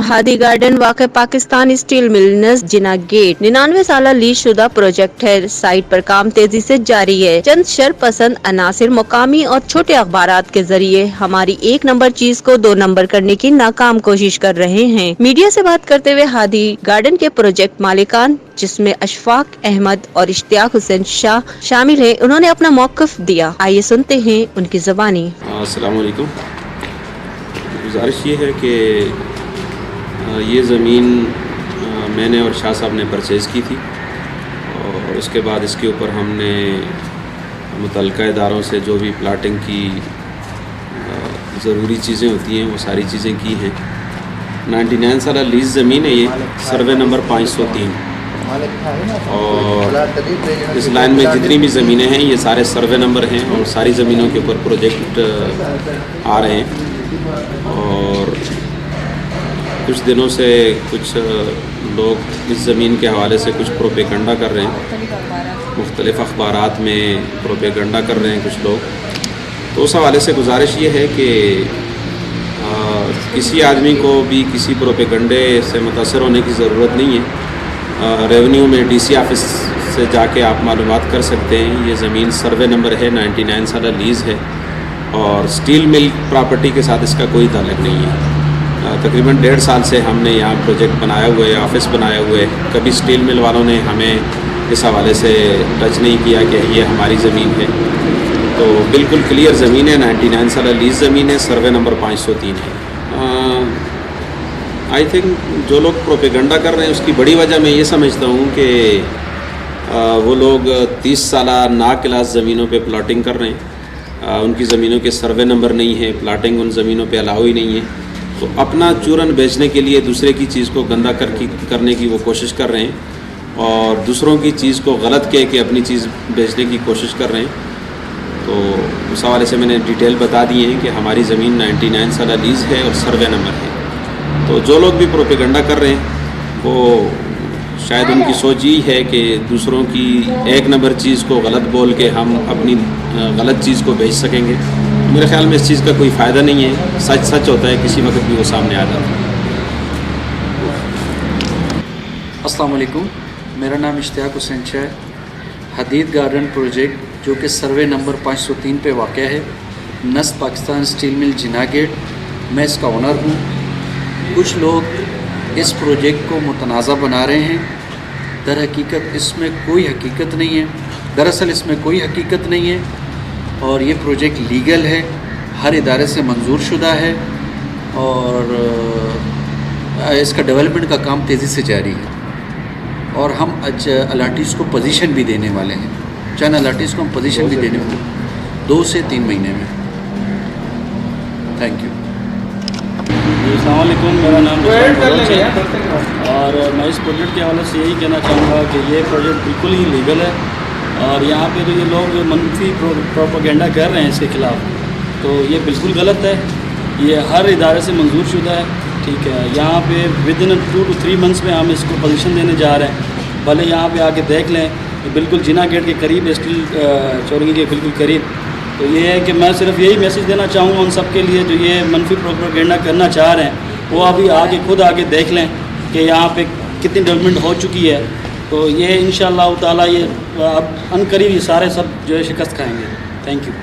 हदी गार्डन वाक़ Pakistan steel mill नज़दीक जिना गेट 99 साल लीज शुदा प्रोजेक्ट है। साइट पर काम तेजी से जारी है। चंद शरपसंद अनासिर मुकामी और छोटे अखबारात के जरिए हमारी 1 नंबर चीज को 2 नंबर करने की नाकाम कोशिश कर रहे हैं। मीडिया से बात करते हुए हादी गार्डन के प्रोजेक्ट मालिकान जिसमें अशफाक अहमद और इश्तियाक हुसैन शाह शामिल है, उन्होंने अपना मौक़िफ़ दिया। आइए सुनते हैं उनकी ज़बानी। अस्सलाम वालेकुम। गुजारिश ये है कि ये ज़मीन मैंने और शाह साहब ने परचेज़ की थी और उसके बाद इसके ऊपर हमने मुतल्लिका इदारों से जो भी प्लाटिंग की ज़रूरी चीज़ें होती हैं वो सारी चीज़ें की हैं। 99 साल लीज़ ज़मीन है। ये सर्वे नंबर 503 और इस लाइन में जितनी भी ज़मीनें हैं ये सारे सर्वे नंबर हैं और सारी ज़मीनों के ऊपर प्रोजेक्ट आ रहे हैं। और कुछ दिनों से कुछ लोग इस ज़मीन के हवाले से कुछ प्रोपेगंडा कर रहे हैं, मुख्तलिफ़ अखबारात में प्रोपेगंडा कर रहे हैं कुछ लोग। तो उस हवाले से गुजारिश ये है कि किसी आदमी को भी किसी प्रोपेगंडे से मुतासर होने की ज़रूरत नहीं है। रेवेन्यू में डीसी ऑफिस से जाके आप मालूमात कर सकते हैं। ये ज़मीन सर्वे नंबर है, 99 साल लीज़ है और स्टील मिल प्रॉपर्टी के साथ इसका कोई ताल्लुक़ नहीं है। तकरीबन 1.5 साल से हमने यहाँ प्रोजेक्ट बनाए हुए, ऑफिस बनाए हुए, कभी स्टील मिल वालों ने हमें इस हवाले से टच नहीं किया कि ये हमारी ज़मीन है। तो बिल्कुल क्लियर ज़मीन है, 99 साल लीज़ ज़मीन है, सर्वे नंबर 503 है। आई थिंक जो लोग प्रोपेगंडा कर रहे हैं उसकी बड़ी वजह मैं ये समझता हूँ कि वो लोग 30 साल ना क्लास ज़मीनों पे प्लाटिंग कर रहे हैं। उनकी ज़मीनों के सर्वे नंबर नहीं है, प्लाटिंग उन ज़मीनों पे अलाउ ही नहीं है। तो अपना चूरन बेचने के लिए दूसरे की चीज़ को गंदा करने की वो कोशिश कर रहे हैं और दूसरों की चीज़ को गलत कह के अपनी चीज़ बेचने की कोशिश कर रहे हैं। तो उस हवाले से मैंने डिटेल बता दी है कि हमारी ज़मीन 99 साल लीज़ है और सर्वे नंबर है। तो जो लोग भी प्रोपेगंडा कर रहे हैं वो शायद उनकी सोच यही है कि दूसरों की 1 नंबर चीज़ को गलत बोल के हम अपनी गलत चीज़ को बेच सकेंगे। मेरे ख़्याल में इस चीज़ का कोई फ़ायदा नहीं है। सच सच होता है, किसी वक्त भी वो सामने आ जाता है। अस्सलाम वालेकुम, मेरा नाम इश्तियाक हुसैन शाह। हदीद गार्डन प्रोजेक्ट जो कि सर्वे नंबर 503 पे वाक़ है, नज़दीक पाकिस्तान स्टील मिल जिना गेट, मैं इसका ओनर हूँ। कुछ लोग इस प्रोजेक्ट को मुतनाज़ा बना रहे हैं। दर हकीकत इसमें कोई हकीकत नहीं है। दरअसल इसमें कोई हकीकत नहीं है और ये प्रोजेक्ट लीगल है, हर इदारे से मंजूर शुदा है और इसका डेवलपमेंट का काम तेज़ी से जारी है। और हम अलाटीज़ को पोजीशन भी देने वाले हैं, चंद अलाटीज़ को हम पोजीशन भी देने वाले हैं 2 से 3 महीने में। Thank you. अस्सलाम वालेकुम, मेरा नाम है और मैं इस प्रोजेक्ट के हवाले से यही कहना चाहूँगा कि ये प्रोजेक्ट बिल्कुल ही लीगल है और यहाँ पे जो ये लोग मनफी प्रोपेगेंडा कर रहे हैं इसके ख़िलाफ़, तो ये बिल्कुल गलत है। ये हर इदारे से मंजूर शुदा है, ठीक है। यहाँ पे विदिन 2 to 3 मंथ्स में हम इसको पोजीशन देने जा रहे हैं। भले यहाँ पे आके देख लें, बिल्कुल जिना गेट के करीब, स्टील चौरंगी के बिल्कुल करीब। तो ये है कि मैं सिर्फ यही मैसेज देना चाहूँगा उन सब के लिए जो ये मनफी प्रोपेगेंडा करना चाह रहे हैं, वो अभी आगे खुद आके देख लें कि यहाँ पे कितनी डेवलपमेंट हो चुकी है। तो ये इंशाअल्लाह ताला ये अब अनकरीब ये सारे सब जो है शिकस्त खाएँगे। Thank you.